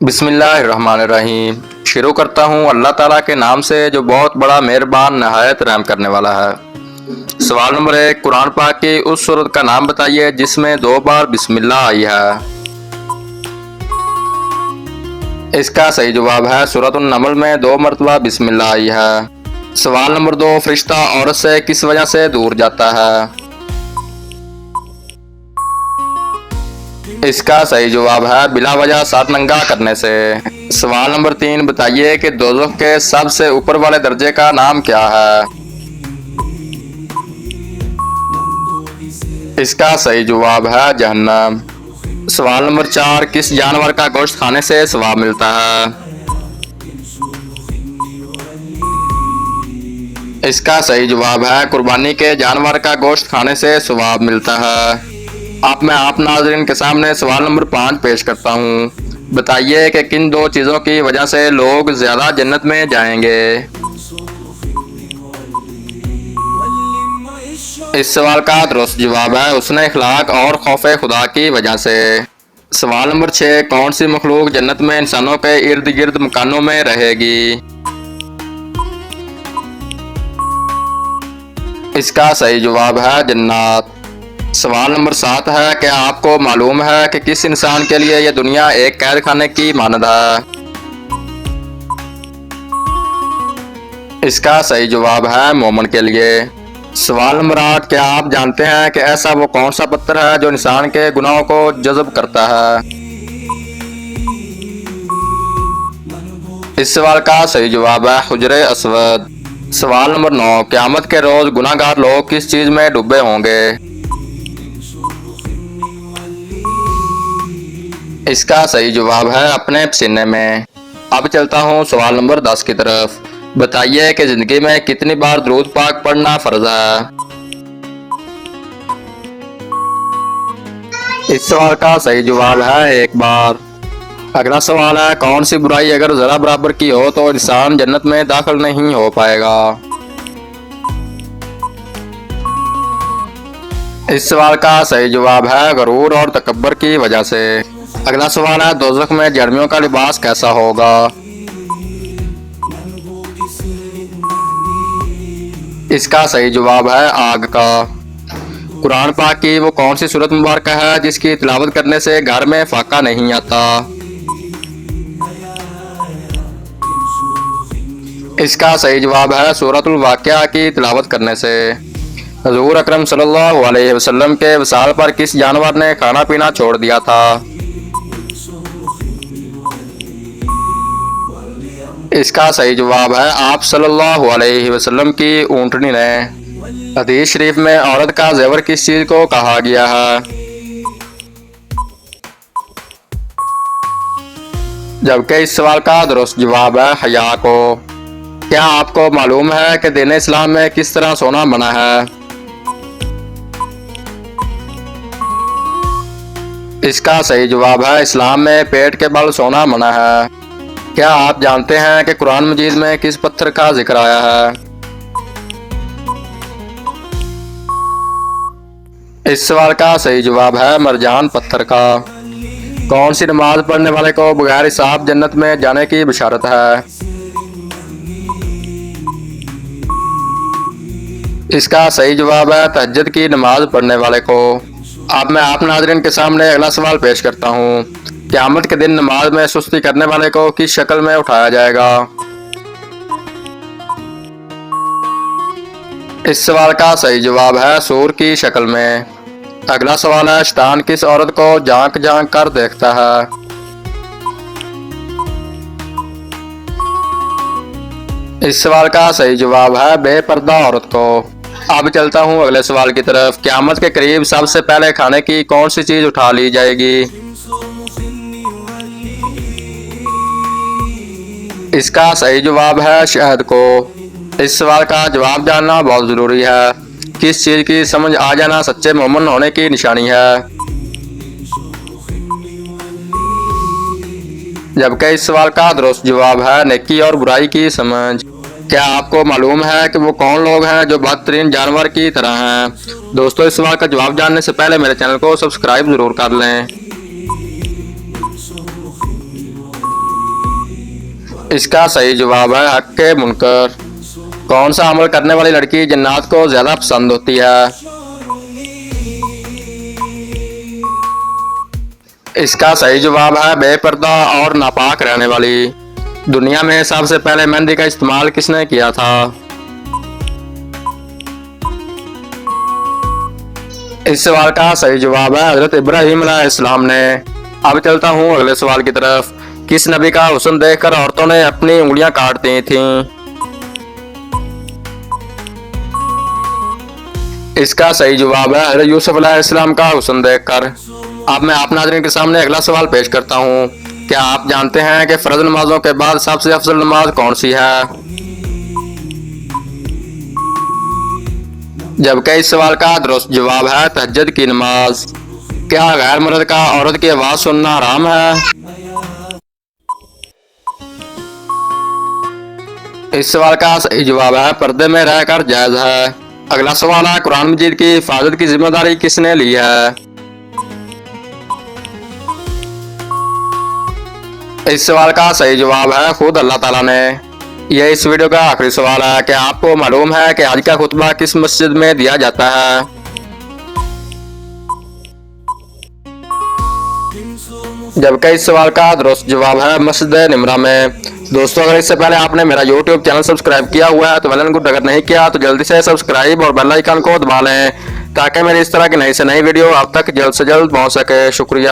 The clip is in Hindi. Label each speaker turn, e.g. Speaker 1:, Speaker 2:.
Speaker 1: बिस्मिल्लाहिर्रहमानिर्रहीम। शुरू करता हूँ अल्लाह ताला के नाम से जो बहुत बड़ा मेहरबान नहायत रहम करने वाला है। सवाल नंबर 1, कुरान पाक की उस सूरत का नाम बताइए जिसमें 2 बार बिस्मिल्लाह आई है। इसका सही जवाब है सूरत अन-नमल में 2 मरतबा बिस्मिल्लाह आई है। सवाल नंबर 2, फरिश्ता औरत से किस वजह से दूर जाता है। इसका सही जवाब है बिला वजह सर नंगा करने से। सवाल नंबर 3, बताइए कि दोज़ख के सबसे ऊपर वाले दर्जे का नाम क्या है। इसका सही जवाब है जहन्नम। सवाल नंबर 4, किस जानवर का गोश्त खाने से सवाब मिलता है। इसका सही जवाब है कुर्बानी के जानवर का गोश्त खाने से सवाब मिलता है। अब मैं आप नाज़रीन के सामने सवाल नंबर 5 पेश करता हूँ। बताइए कि किन 2 चीज़ों की वजह से लोग ज़्यादा जन्नत में जाएंगे। इस सवाल का दुरुस्त जवाब है उसने इखलाक और खौफ खुदा की वजह से। सवाल नंबर 6, कौन सी मखलूक जन्नत में इंसानों के इर्द गिर्द मकानों में रहेगी। इसका सही जवाब है जन्नत। सवाल नंबर 7 है, क्या आपको मालूम है कि किस इंसान के लिए यह दुनिया एक कैद खाने की मानद है। इसका सही जवाब है मोमन के लिए। सवाल नंबर 8, क्या आप जानते हैं कि ऐसा वो कौन सा पत्थर है जो इंसान के गुनाहों को जज़ब करता है। इस सवाल का सही जवाब है हुजरे अस्वद। सवाल नंबर 9, क़यामत के रोज गुनाहगार लोग किस चीज में डूबे होंगे। इसका सही जवाब है अपने पसीने में। अब चलता हूँ सवाल नंबर 10 की तरफ। बताइए कि जिंदगी में कितनी बार दुरूद पाक पढ़ना फर्ज है। इस सवाल का सही जवाब है 1 बार। अगला सवाल है, कौन सी बुराई अगर जरा बराबर की हो तो इंसान जन्नत में दाखिल नहीं हो पाएगा। इस सवाल का सही जवाब है गरूर और तकब्बर की वजह से। अगला सवाल है, दोज़ख में जहन्नमियों का लिबास कैसा होगा। इसका सही जवाब है आग का। कुरान पाक की वो कौन सी सूरत मुबारक है जिसकी तिलावत करने से घर में फाका नहीं आता। इसका सही जवाब है सूरतुल वाक़िया की तिलावत करने से। हज़ूर अकरम सल्लल्लाहु अलैहि वसल्लम के विसाल पर किस जानवर ने खाना पीना छोड़ दिया था। इसका सही जवाब है आप सल्लल्लाहु अलैहि वसल्लम की ऊँटनी ने। हदीस शरीफ में औरत का ज़ेवर किस चीज़ को कहा गया है। जबकि इस सवाल का दुरुस्त जवाब है हया को। क्या आपको मालूम है कि दीन इस्लाम में किस तरह सोना बना है। इसका सही जवाब है इस्लाम में पेट के बल सोना मना है। क्या आप जानते हैं कि कुरान मजीद में किस पत्थर का जिक्र आया है। इस सवाल का सही जवाब है मरजान पत्थर का। कौन सी नमाज पढ़ने वाले को बगैर हिसाब जन्नत में जाने की बशारत है। इसका सही जवाब है तहज्जुद की नमाज पढ़ने वाले को। अब मैं आप नाज़रीन के सामने अगला सवाल पेश करता हूँ। क़यामत के दिन नमाज में सुस्ती करने वाले को किस शक्ल में उठाया जाएगा। इस सवाल का सही जवाब है सूर की शक्ल में। अगला सवाल है, शैतान किस औरत को झांक झांक कर देखता है। इस सवाल का सही जवाब है बेपर्दा औरत को। अब चलता हूँ अगले सवाल की तरफ। क़यामत के करीब सबसे पहले खाने की कौन सी चीज उठा ली जाएगी। इसका सही जवाब है शहद को। इस सवाल का जवाब जानना बहुत जरूरी है। किस चीज की समझ आ जाना सच्चे मोमिन होने की निशानी है। जबकि इस सवाल का दुरुस्त जवाब है नेकी और बुराई की समझ। क्या आपको मालूम है कि वो कौन लोग हैं जो बदतरीन जानवर की तरह हैं। दोस्तों, इस सवाल का जवाब जानने से पहले मेरे चैनल को सब्सक्राइब जरूर कर लें। इसका सही जवाब है हक्के मुनकर। कौन सा अमल करने वाली लड़की जन्नत को ज्यादा पसंद होती है? इसका सही जवाब है बेपर्दा और नापाक रहने वाली। दुनिया में सबसे पहले मेहंदी का इस्तेमाल किसने किया था? इस सवाल का सही जवाब है हजरत इब्राहिम अलैहिस्सलाम ने। अब चलता हूँ अगले सवाल की तरफ। किस नबी का हुस्न देखकर औरतों ने अपनी उंगलियां काट दी थीं? इसका सही जवाब है हजरत यूसुफ अलैहिस्सलाम का हुस्न देखकर। अब मैं आप नाज़रीन के सामने अगला सवाल पेश करता हूँ। क्या आप जानते हैं कि फर्ज नमाजों के बाद सबसे अफजल नमाज कौन सी है? जबकि इस सवाल का दुरुस्त जवाब है तहज्जुद की नमाज। क्या गैर मर्द का औरत की आवाज सुनना हराम है? इस सवाल का सही जवाब है पर्दे में रहकर जायज है। अगला सवाल है कुरान मजीद की हिफाजत की जिम्मेदारी किसने ली है? इस सवाल का सही जवाब है खुद अल्लाह ताला ने। यह इस वीडियो का आखिरी सवाल है। क्या आपको मालूम है कि आज का खुतबा किस मस्जिद में दिया जाता है? जबकि इस सवाल का दुरुस्त जवाब है मस्जिद निमरा में। दोस्तों अगर इससे पहले आपने मेरा YouTube चैनल सब्सक्राइब किया हुआ है तो बेल आइकन को अगर नहीं किया तो जल्दी से सब्सक्राइब और बेल आइकन को दबा लें ताकि मेरी इस तरह की नई से नई वीडियो आप तक जल्द से जल्द पहुंच सके। शुक्रिया।